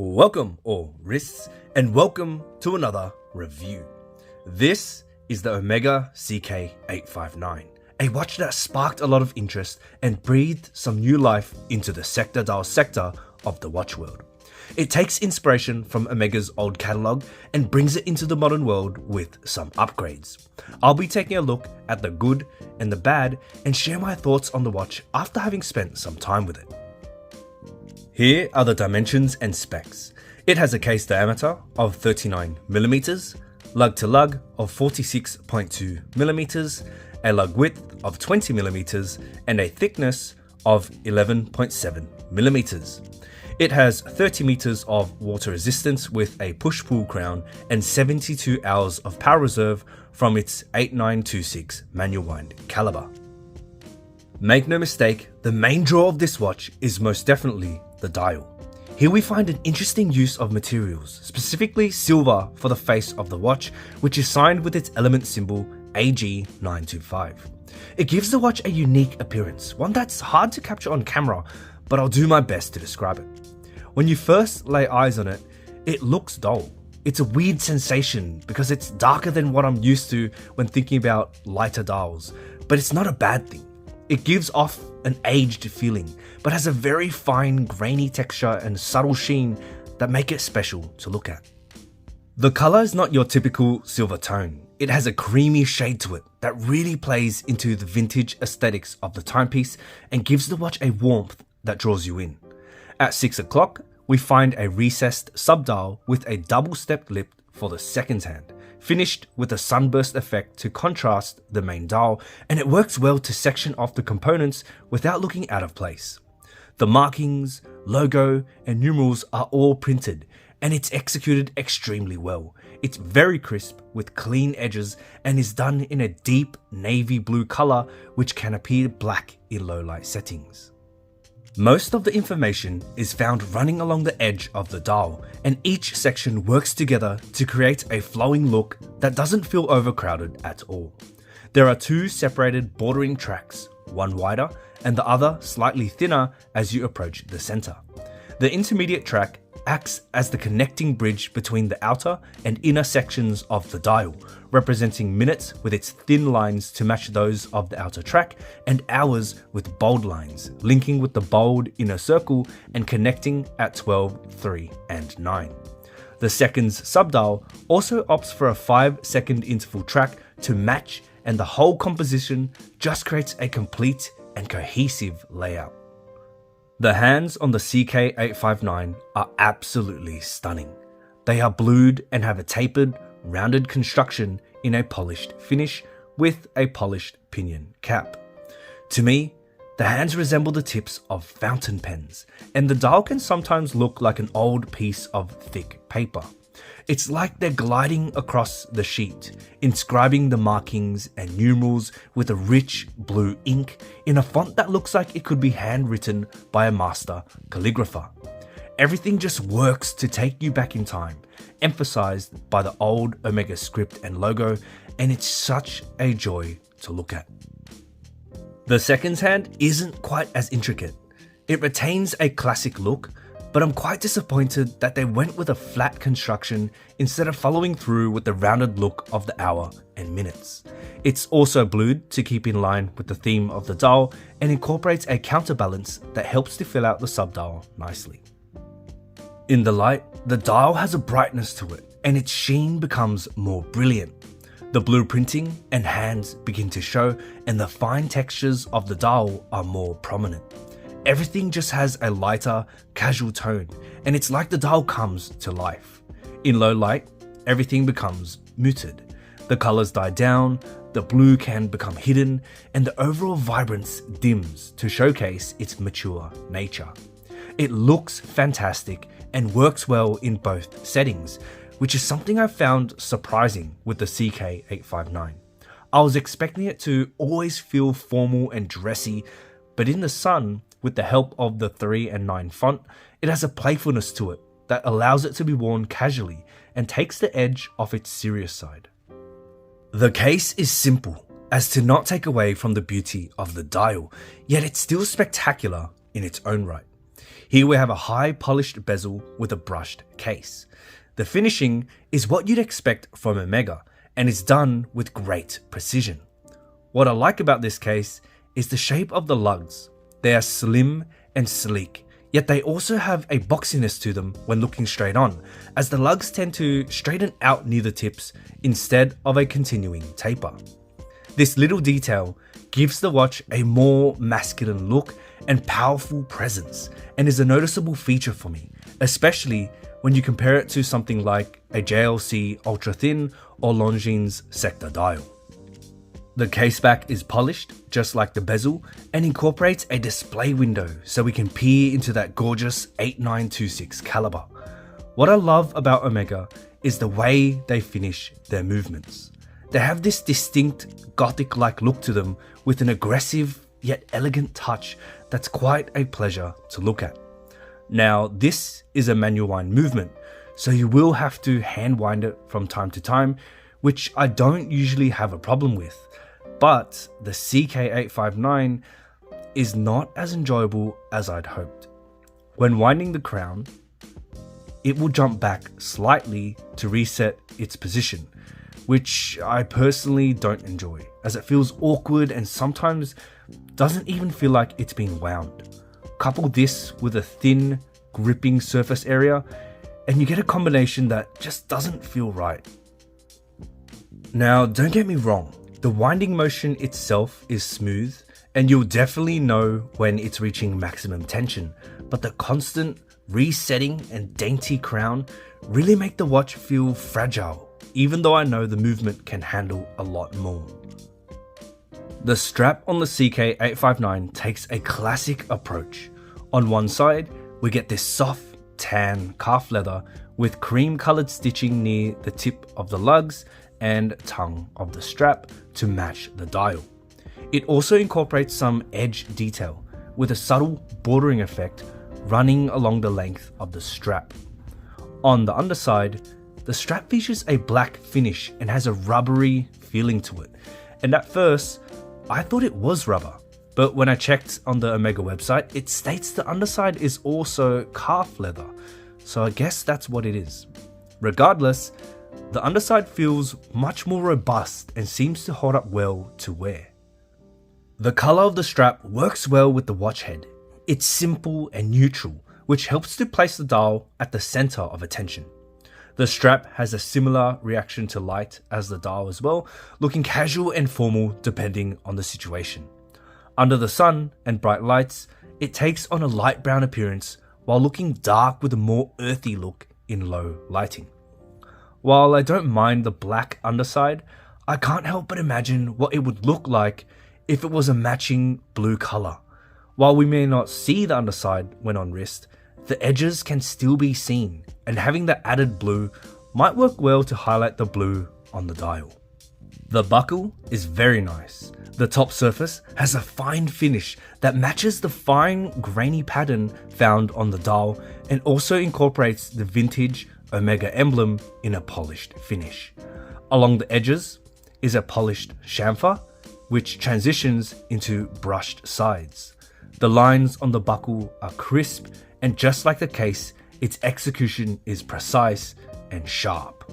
Welcome, all wrists, and welcome to another review. This is the Omega CK859, a watch that sparked a lot of interest and breathed some new life into the sector dial sector of the watch world. It takes inspiration from Omega's old catalogue and brings it into the modern world with some upgrades. I'll be taking a look at the good and the bad and share my thoughts on the watch after having spent some time with it. Here are the dimensions and specs. It has a case diameter of 39mm, lug to lug of 46.2mm, a lug width of 20mm, and a thickness of 11.7mm. It has 30 meters of water resistance with a push-pull crown and 72 hours of power reserve from its 8926 manual wind caliber. Make no mistake, the main draw of this watch is most definitely the dial. Here we find an interesting use of materials, specifically silver for the face of the watch, which is signed with its element symbol AG925. It gives the watch a unique appearance, one that's hard to capture on camera, but I'll do my best to describe it. When you first lay eyes on it, it looks dull. It's a weird sensation because it's darker than what I'm used to when thinking about lighter dials, but it's not a bad thing. It gives off an aged feeling, but has a very fine grainy texture and subtle sheen that make it special to look at. The colour is not your typical silver tone. It has a creamy shade to it that really plays into the vintage aesthetics of the timepiece and gives the watch a warmth that draws you in. At 6 o'clock, we find a recessed subdial with a double-stepped lip for the seconds hand, finished with a sunburst effect to contrast the main dial, and it works well to section off the components without looking out of place. The markings, logo, and numerals are all printed, and it's executed extremely well. It's very crisp with clean edges and is done in a deep navy blue color which can appear black in low light settings. Most of the information is found running along the edge of the dial, and each section works together to create a flowing look that doesn't feel overcrowded at all. There are two separated bordering tracks, one wider and the other slightly thinner as you approach the center. The intermediate track acts as the connecting bridge between the outer and inner sections of the dial, representing minutes with its thin lines to match those of the outer track and hours with bold lines, linking with the bold inner circle and connecting at 12, 3, and 9. The seconds subdial also opts for a 5-second interval track to match, and the whole composition just creates a complete and cohesive layout. The hands on the CK859 are absolutely stunning. They are blued and have a tapered, rounded construction in a polished finish with a polished pinion cap. To me, the hands resemble the tips of fountain pens, and the dial can sometimes look like an old piece of thick paper. It's like they're gliding across the sheet, inscribing the markings and numerals with a rich blue ink in a font that looks like it could be handwritten by a master calligrapher. Everything just works to take you back in time, emphasized by the old Omega script and logo, and it's such a joy to look at. The seconds hand isn't quite as intricate. It retains a classic look, but I'm quite disappointed that they went with a flat construction instead of following through with the rounded look of the hour and minutes. It's also blued to keep in line with the theme of the dial and incorporates a counterbalance that helps to fill out the subdial nicely. In the light, the dial has a brightness to it and its sheen becomes more brilliant. The blue printing and hands begin to show, and the fine textures of the dial are more prominent. Everything just has a lighter, casual tone, and it's like the dial comes to life. In low light, everything becomes muted. The colors die down, the blue can become hidden, and the overall vibrance dims to showcase its mature nature. It looks fantastic and works well in both settings, which is something I found surprising with the CK859. I was expecting it to always feel formal and dressy, but in the sun, with the help of the 3 and 9 font, it has a playfulness to it that allows it to be worn casually and takes the edge off its serious side. The case is simple as to not take away from the beauty of the dial, yet it's still spectacular in its own right. Here we have a high polished bezel with a brushed case. The finishing is what you'd expect from Omega and is done with great precision. What I like about this case is the shape of the lugs. They are slim and sleek, yet they also have a boxiness to them when looking straight on, as the lugs tend to straighten out near the tips instead of a continuing taper. This little detail gives the watch a more masculine look and powerful presence, and is a noticeable feature for me, especially when you compare it to something like a JLC Ultra Thin or Longines Sector dial. The case back is polished, just like the bezel, and incorporates a display window so we can peer into that gorgeous 8926 caliber. What I love about Omega is the way they finish their movements. They have this distinct Gothic-like look to them with an aggressive yet elegant touch that's quite a pleasure to look at. Now, this is a manual wind movement, so you will have to hand wind it from time to time, which I don't usually have a problem with. But the CK859 is not as enjoyable as I'd hoped. When winding the crown, it will jump back slightly to reset its position, which I personally don't enjoy, as it feels awkward and sometimes doesn't even feel like it's being wound. Couple this with a thin, gripping surface area, and you get a combination that just doesn't feel right. Now, don't get me wrong, the winding motion itself is smooth, and you'll definitely know when it's reaching maximum tension, but the constant resetting and dainty crown really make the watch feel fragile, even though I know the movement can handle a lot more. The strap on the CK859 takes a classic approach. On one side, we get this soft tan calf leather with cream coloured stitching near the tip of the lugs and tongue of the strap to match the dial. It also incorporates some edge detail with a subtle bordering effect running along the length of the strap. On the underside, the strap features a black finish and has a rubbery feeling to it, and at first I thought it was rubber, but when I checked on the Omega website, it states the underside is also calf leather, so I guess that's what it is. Regardless, the underside feels much more robust and seems to hold up well to wear. The colour of the strap works well with the watch head. It's simple and neutral, which helps to place the dial at the centre of attention. The strap has a similar reaction to light as the dial as well, looking casual and formal depending on the situation. Under the sun and bright lights, it takes on a light brown appearance while looking dark with a more earthy look in low lighting. While I don't mind the black underside, I can't help but imagine what it would look like if it was a matching blue colour. While we may not see the underside when on wrist, the edges can still be seen, and having the added blue might work well to highlight the blue on the dial. The buckle is very nice. The top surface has a fine finish that matches the fine grainy pattern found on the dial and also incorporates the vintage Omega emblem in a polished finish. Along the edges is a polished chamfer, which transitions into brushed sides. The lines on the buckle are crisp, and just like the case, its execution is precise and sharp.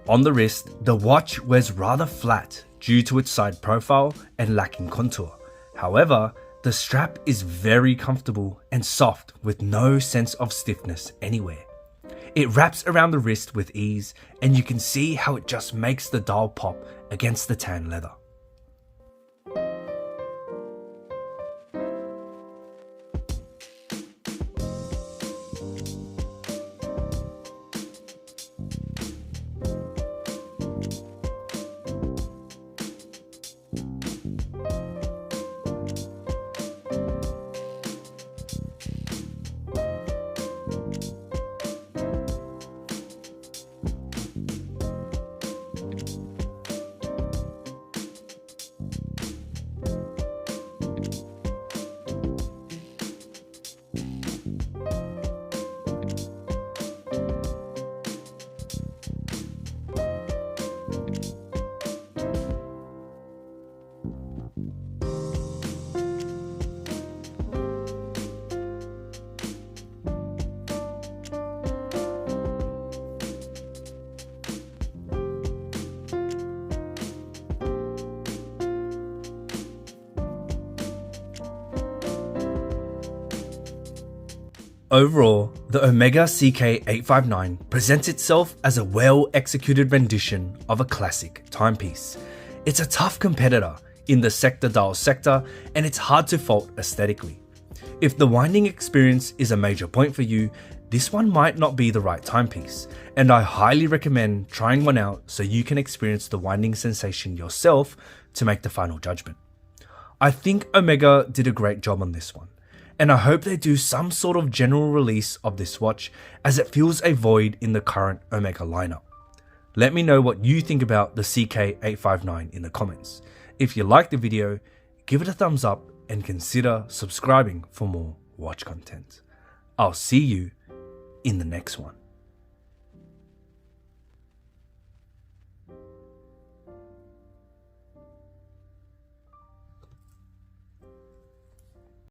On the wrist, the watch wears rather flat due to its side profile and lacking contour. However, the strap is very comfortable and soft with no sense of stiffness anywhere. It wraps around the wrist with ease, and you can see how it just makes the dial pop against the tan leather. Overall, the Omega CK859 presents itself as a well-executed rendition of a classic timepiece. It's a tough competitor in the sector dial sector, and it's hard to fault aesthetically. If the winding experience is a major point for you, this one might not be the right timepiece, and I highly recommend trying one out so you can experience the winding sensation yourself to make the final judgment. I think Omega did a great job on this one, and I hope they do some sort of general release of this watch, as it fills a void in the current Omega lineup. Let me know what you think about the CK859 in the comments. If you liked the video, give it a thumbs up and consider subscribing for more watch content. I'll see you in the next one.